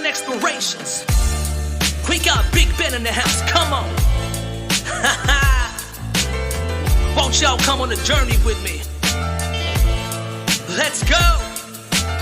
Explorations. We got Big Ben in the house, come on. Won't y'all come on a journey with me? Let's go.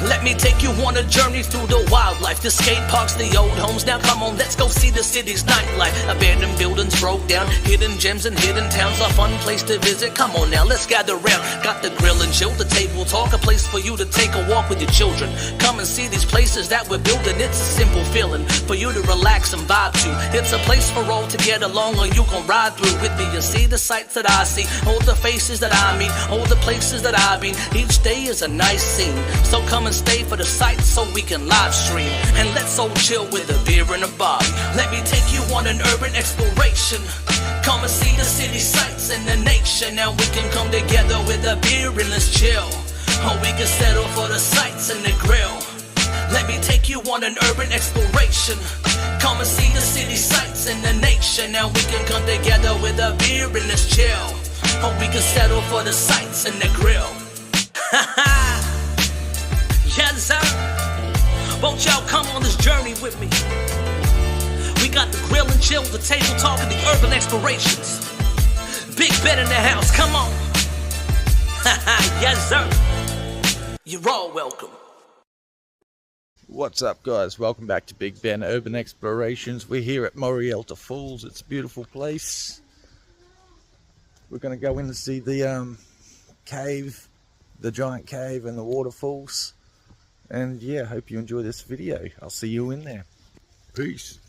Let me take you on a journey through the wildlife, the skate parks, the old homes. Now come on, let's go see the city's nightlife. Abandoned buildings broke down, hidden gems and hidden towns, a fun place to visit. Come on now, let's gather round. Got the grill and chill, the table talk, a place for you to take a walk with your children. Come and see these places that we're building. It's a simple feeling for you to relax and vibe to. It's a place for all to get along, or you can ride through with me and see the sights that I see, all the faces that I meet, all the places that I've been. Each day is a nice scene, so come and stay for the sights so we can live stream. And let's all chill with a beer and a bar. Let me take you on an urban exploration. Come and see the city sights and the nation. Now we can come together with a beer and let's chill. Or we can settle for the sights and the grill. Let me take you on an urban exploration. Come and see the city sights and the nation. Now we can come together with a beer and let's chill. Or we can settle for the sights and the grill. Yes, sir. Won't y'all come on this journey with me? We got the grill and chill, the table talk, and the urban explorations. Big Ben in the house, come on. Yes, sir. You're all welcome. What's up, guys? Welcome back to Big Ben Urban Explorations. We're here at Morialta Falls. It's a beautiful place. We're going to go in and see the cave, the giant cave and the waterfalls. And yeah, hope you enjoy this video. I'll see you in there. Peace.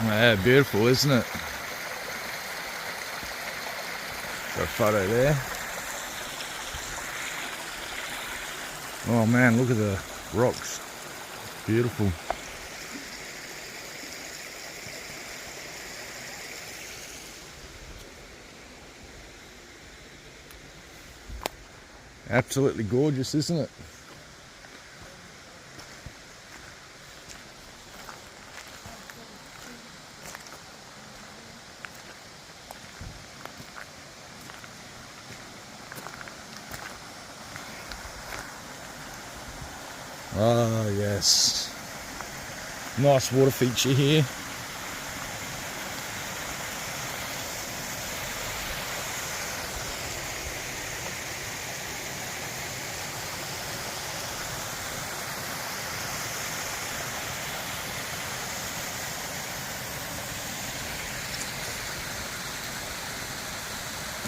Yeah, beautiful, isn't it? Got a photo there. Oh man, look at the rocks. Beautiful. Absolutely gorgeous, isn't it? Oh yes, nice water feature here.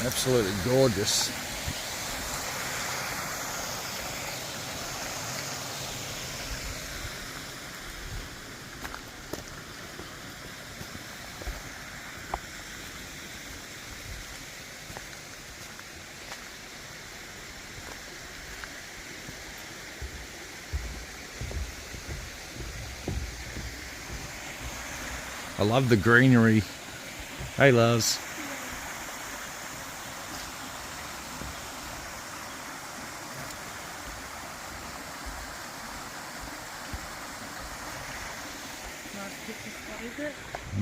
Absolutely gorgeous. I love the greenery. Hey, Lars.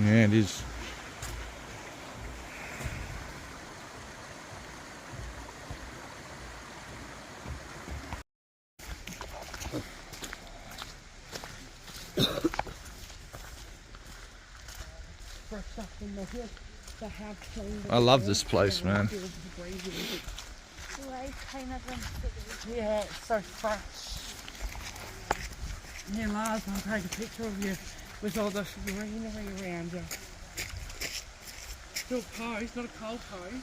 Yeah, it is. I love this place, man. Yeah, it's so fresh. Yeah, Lars, I'll take a picture of you with all the greenery around you. Still pose, not a cold pose.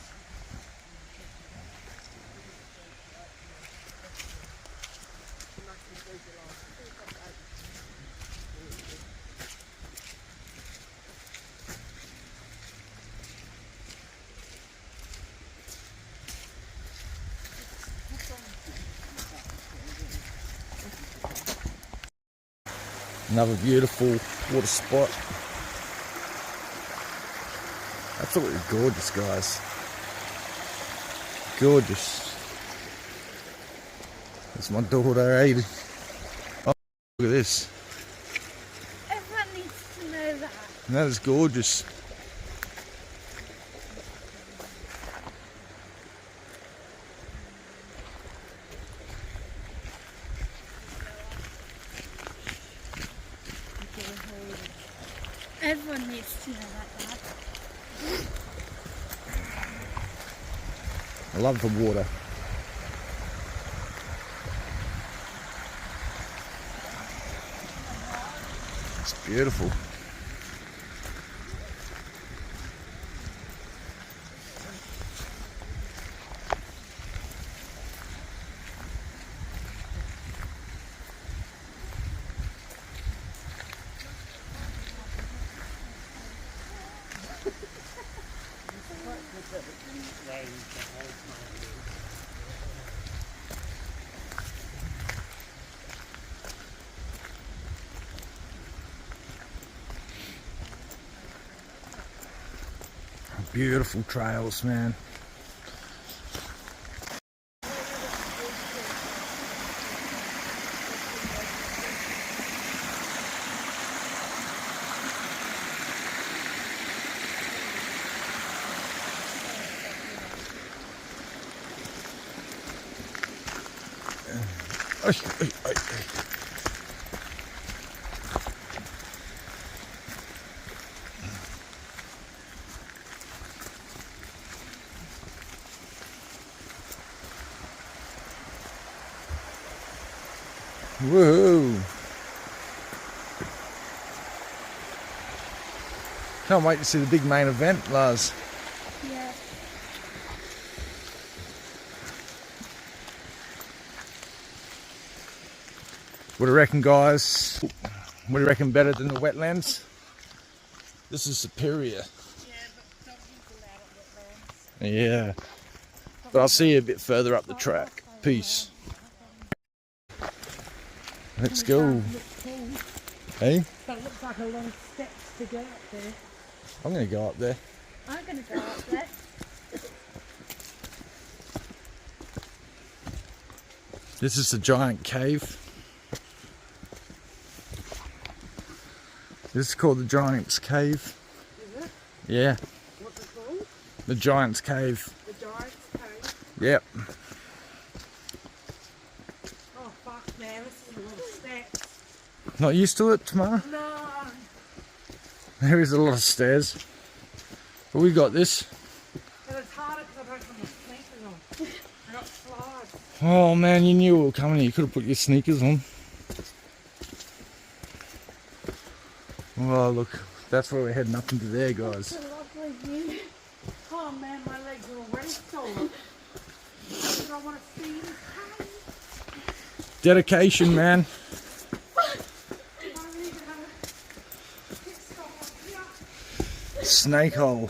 Another beautiful water spot. Absolutely gorgeous, guys. Gorgeous. That's my daughter, Adelaide. Oh, look at this. Everyone needs to know that. That is gorgeous. to know that, Dad. I love the water. It's beautiful. Beautiful trails, man. Woohoo! Can't wait to see the big main event, Lars. Yeah. What do you reckon, guys? What do you reckon better than the wetlands? This is superior. Yeah, but don't use a lot of Yeah. But I'll see you a bit further up the track. Peace. Let's go. Hey? But it looks like a long steps to get up there. I'm going to go up there. I'm going to go up there. This is the giant cave. This is called the Giant's Cave. Is it? Yeah, What's it called? the Giant's Cave. The Giant's Cave. Yep. Oh fuck man, this is a lot of steps. Not used to it tomorrow? No. There is a lot of stairs. But we got this. And it's harder because I don't have my sneakers on. I got slides. Oh man, you knew it was coming. You could have put your sneakers on. Well, look, that's where we're heading up into there, guys. It's a lovely view. Oh man, my legs are already sore. But I want to see this cave. Dedication, man. I don't even have a pit stop up here. Snake hole.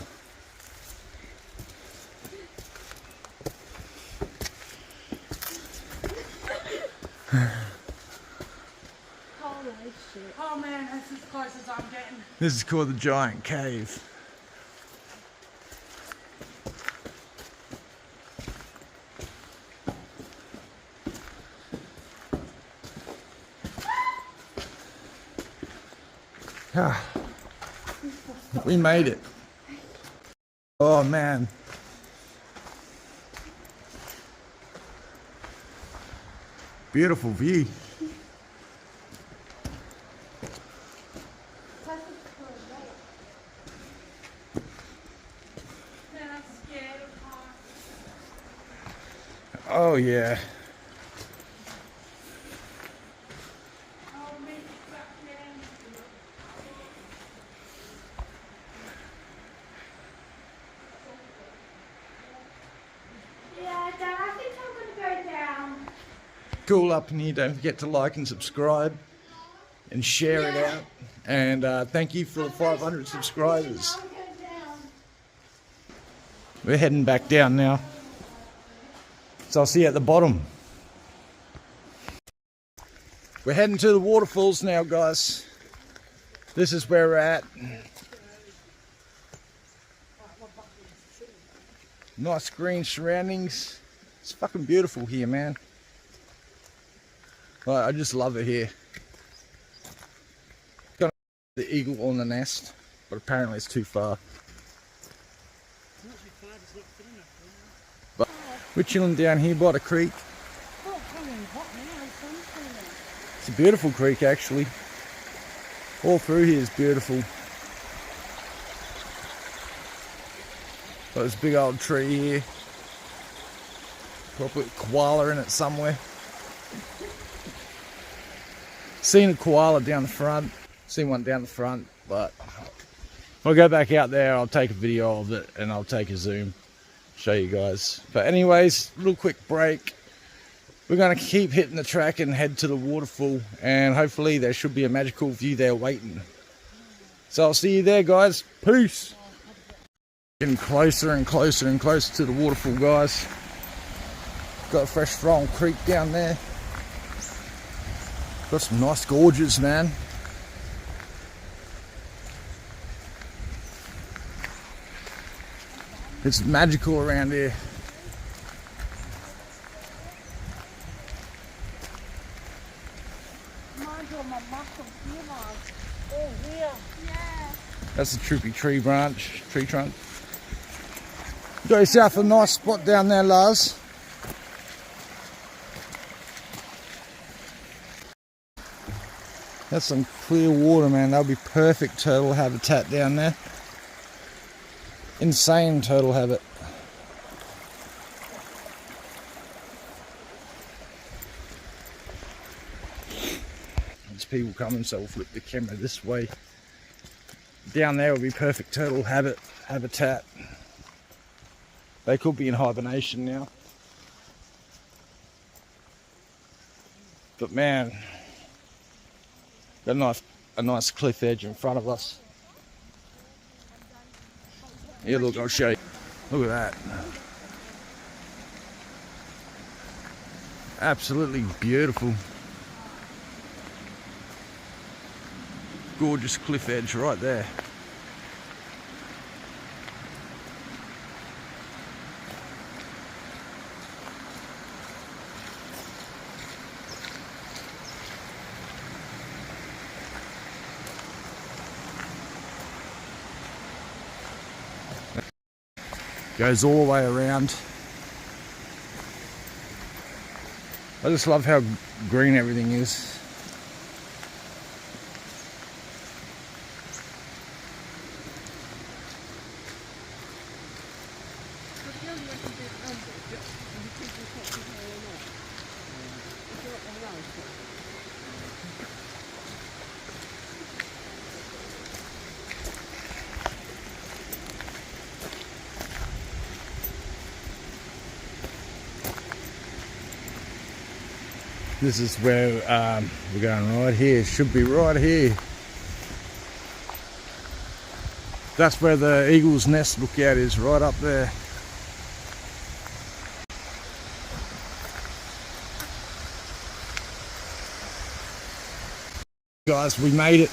Holy shit. Oh man, that's as close as I'm getting. This is called the Giant Cave. Ah, we made it. Oh man. Beautiful view. Man, I'm scared of heights. Oh yeah. Oh, me, back down. Yeah, Dad, I think I'm going to go down. Cool up in here. Don't forget to like and subscribe and share it out. And thank you for the 500 subscribers. I'm going down. We're heading back down now. So I'll see you at the bottom. We're heading to the waterfalls now, guys. This is where we're at. Nice green surroundings. It's fucking beautiful here, man. I just love it here. Got the eagle on the nest, but apparently it's too far. But we're chilling down here by the creek. Oh, it's coming hot now. The sun's coming out. It's a beautiful creek, actually. All through here is beautiful. Got this big old tree here. Probably put a koala in it somewhere. Seen a koala down the front. Seen one down the front, but if I go back out there, I'll take a video of it and I'll take a zoom, show you guys. But anyways, little quick break. We're going to keep hitting the track and head to the waterfall, and hopefully there should be a magical view there waiting. So I'll see you there, guys. Peace. Getting closer and closer and closer to the waterfall, guys. Got a fresh flowing creek down there. Got some nice gorges, man. It's magical around here. Oh, here. Yeah. That's a troopy tree trunk. Got yourself a nice spot down there, Lars. That's some clear water, man. That'll be perfect turtle habitat down there. Insane turtle habitat. There's people coming, so we'll flip the camera this way. Down there will be perfect turtle habitat. They could be in hibernation now. But man, got a nice cliff edge in front of us. Here, look, I'll show you. Look at that. Absolutely beautiful. Gorgeous cliff edge right there. Goes all the way around. I just love how green everything is. This is where we're going right here. Should be right here. That's where the eagle's nest lookout is, right up there. Guys, we made it.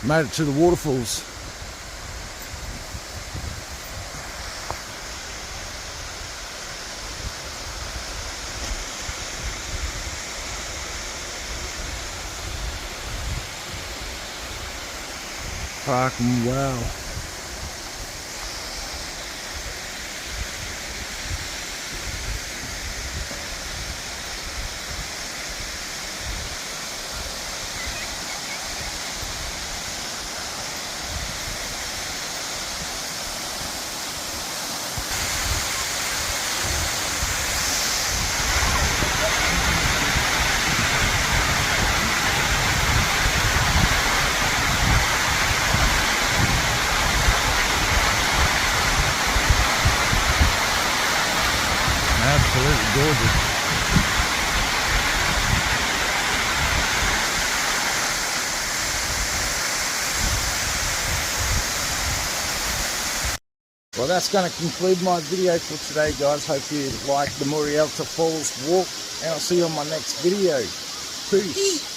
Made it to the waterfalls. Fucking wow. Absolutely gorgeous. Well, that's going to conclude my video for today, guys. Hope you like the Morialta Falls walk, and I'll see you on my next video. Peace.